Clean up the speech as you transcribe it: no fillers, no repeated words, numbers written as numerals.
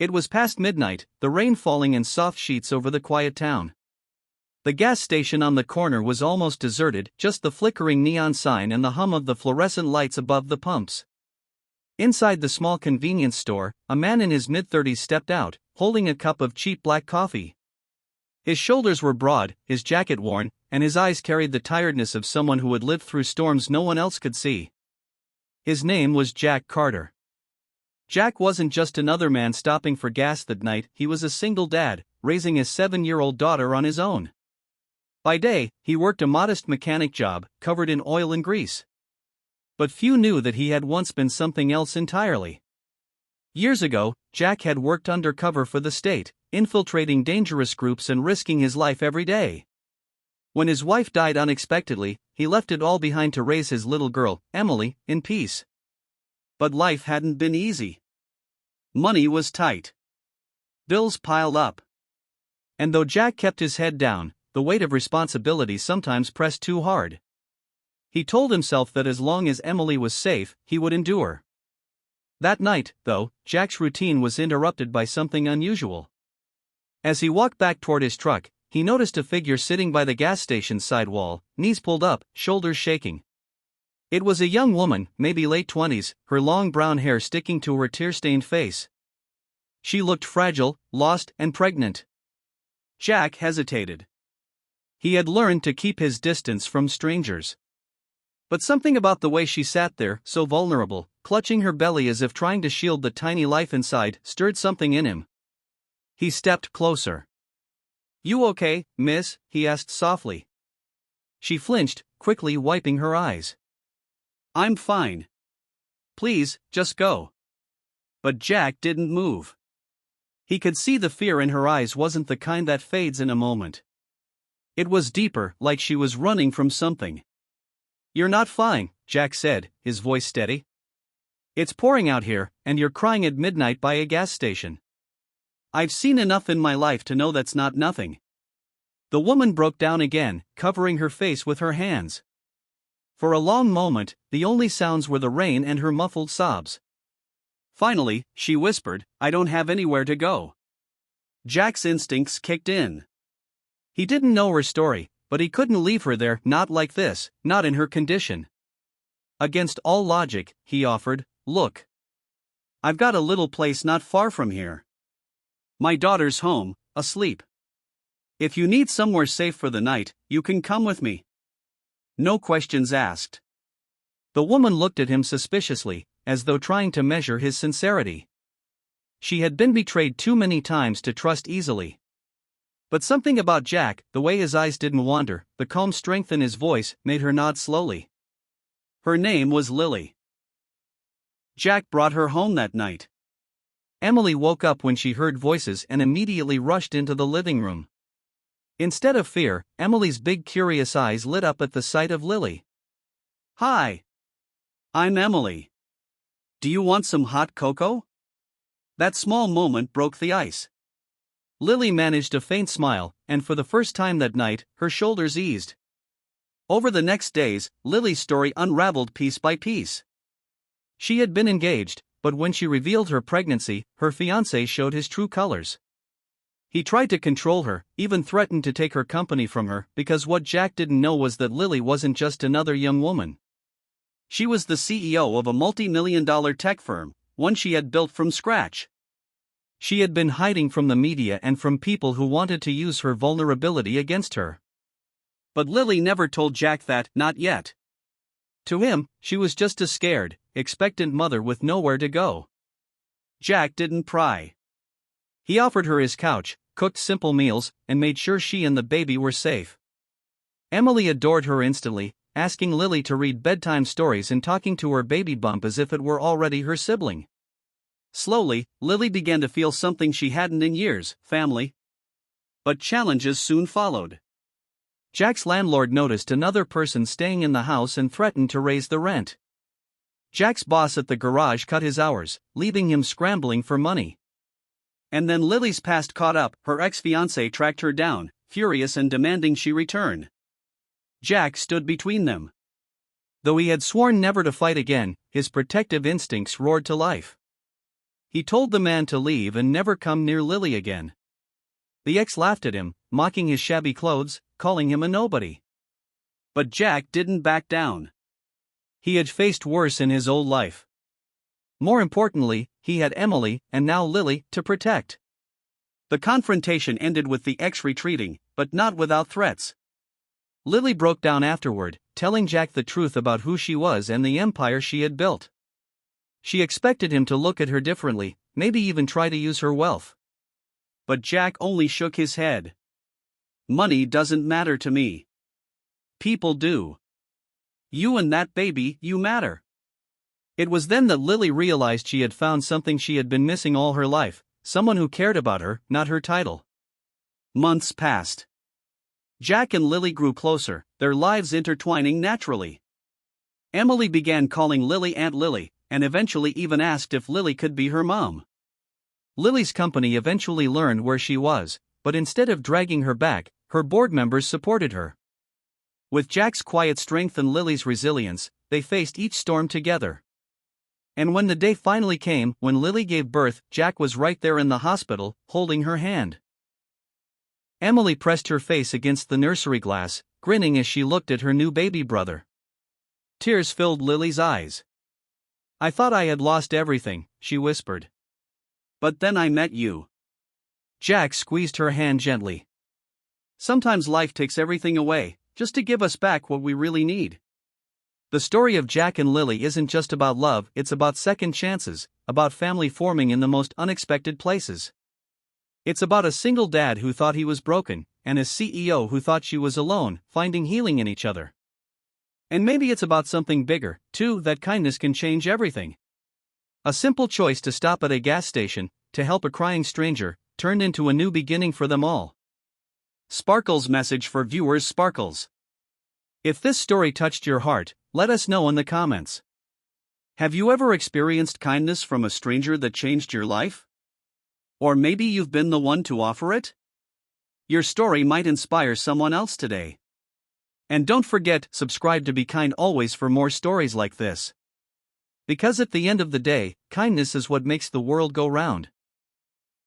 It was past midnight, the rain falling in soft sheets over the quiet town. The gas station on the corner was almost deserted, just the flickering neon sign and the hum of the fluorescent lights above the pumps. Inside the small convenience store, a man in his mid-30s stepped out, holding a cup of cheap black coffee. His shoulders were broad, his jacket worn, and his eyes carried the tiredness of someone who had lived through storms no one else could see. His name was Jack Carter. Jack wasn't just another man stopping for gas that night, he was a single dad, raising his 7-year-old daughter on his own. By day, he worked a modest mechanic job, covered in oil and grease. But few knew that he had once been something else entirely. Years ago, Jack had worked undercover for the state, infiltrating dangerous groups and risking his life every day. When his wife died unexpectedly, he left it all behind to raise his little girl, Emily, in peace. But life hadn't been easy. Money was tight. Bills piled up. And though Jack kept his head down, the weight of responsibility sometimes pressed too hard. He told himself that as long as Emily was safe, he would endure. That night, though, Jack's routine was interrupted by something unusual. As he walked back toward his truck, he noticed a figure sitting by the gas station's side wall, knees pulled up, shoulders shaking. It was a young woman, maybe late 20s, her long brown hair sticking to her tear-stained face. She looked fragile, lost, and pregnant. Jack hesitated. He had learned to keep his distance from strangers. But something about the way she sat there, so vulnerable, clutching her belly as if trying to shield the tiny life inside, stirred something in him. He stepped closer. "You okay, miss?" he asked softly. She flinched, quickly wiping her eyes. "I'm fine. Please, just go." But Jack didn't move. He could see the fear in her eyes wasn't the kind that fades in a moment. It was deeper, like she was running from something. "You're not fine," Jack said, his voice steady. "It's pouring out here, and you're crying at midnight by a gas station. I've seen enough in my life to know that's not nothing." The woman broke down again, covering her face with her hands. For a long moment, the only sounds were the rain and her muffled sobs. Finally, she whispered, "I don't have anywhere to go." Jack's instincts kicked in. He didn't know her story, but he couldn't leave her there, not like this, not in her condition. Against all logic, he offered, "Look. I've got a little place not far from here. My daughter's home, asleep. If you need somewhere safe for the night, you can come with me. No questions asked." The woman looked at him suspiciously, as though trying to measure his sincerity. She had been betrayed too many times to trust easily. But something about Jack, the way his eyes didn't wander, the calm strength in his voice, made her nod slowly. Her name was Lily. Jack brought her home that night. Emily woke up when she heard voices and immediately rushed into the living room. Instead of fear, Emily's big curious eyes lit up at the sight of Lily. "Hi. I'm Emily. Do you want some hot cocoa?" That small moment broke the ice. Lily managed a faint smile, and for the first time that night, her shoulders eased. Over the next days, Lily's story unraveled piece by piece. She had been engaged, but when she revealed her pregnancy, her fiancé showed his true colors. He tried to control her, even threatened to take her company from her, because what Jack didn't know was that Lily wasn't just another young woman. She was the CEO of a multi-million-dollar tech firm, one she had built from scratch. She had been hiding from the media and from people who wanted to use her vulnerability against her. But Lily never told Jack that, not yet. To him, she was just a scared, expectant mother with nowhere to go. Jack didn't pry. He offered her his couch, cooked simple meals, and made sure she and the baby were safe. Emily adored her instantly, asking Lily to read bedtime stories and talking to her baby bump as if it were already her sibling. Slowly, Lily began to feel something she hadn't in years: family. But challenges soon followed. Jack's landlord noticed another person staying in the house and threatened to raise the rent. Jack's boss at the garage cut his hours, leaving him scrambling for money. And then Lily's past caught up. Her ex-fiancé tracked her down, furious and demanding she return. Jack stood between them. Though he had sworn never to fight again, his protective instincts roared to life. He told the man to leave and never come near Lily again. The ex laughed at him, mocking his shabby clothes, calling him a nobody. But Jack didn't back down. He had faced worse in his old life. More importantly, he had Emily, and now Lily, to protect. The confrontation ended with the ex retreating, but not without threats. Lily broke down afterward, telling Jack the truth about who she was and the empire she had built. She expected him to look at her differently, maybe even try to use her wealth. But Jack only shook his head. Money doesn't matter to me. People do. You and that baby, you matter. It was then that Lily realized she had found something she had been missing all her life, someone who cared about her, not her title. Months passed. Jack and Lily grew closer, their lives intertwining naturally. Emily began calling Lily Aunt Lily, and eventually even asked if Lily could be her mom. Lily's company eventually learned where she was, but instead of dragging her back, her board members supported her. With Jack's quiet strength and Lily's resilience, they faced each storm together. And when the day finally came, when Lily gave birth, Jack was right there in the hospital, holding her hand. Emily pressed her face against the nursery glass, grinning as she looked at her new baby brother. Tears filled Lily's eyes. "I thought I had lost everything," she whispered. "But then I met you." Jack squeezed her hand gently. "Sometimes life takes everything away, just to give us back what we really need." The story of Jack and Lily isn't just about love, it's about second chances, about family forming in the most unexpected places. It's about a single dad who thought he was broken, and a CEO who thought she was alone, finding healing in each other. And maybe it's about something bigger, too, that kindness can change everything. A simple choice to stop at a gas station, to help a crying stranger, turned into a new beginning for them all. Sparkle's message for viewers. Sparkles. If this story touched your heart, let us know in the comments. Have you ever experienced kindness from a stranger that changed your life? Or maybe you've been the one to offer it? Your story might inspire someone else today. And don't forget, subscribe to Be Kind Always for more stories like this. Because at the end of the day, kindness is what makes the world go round.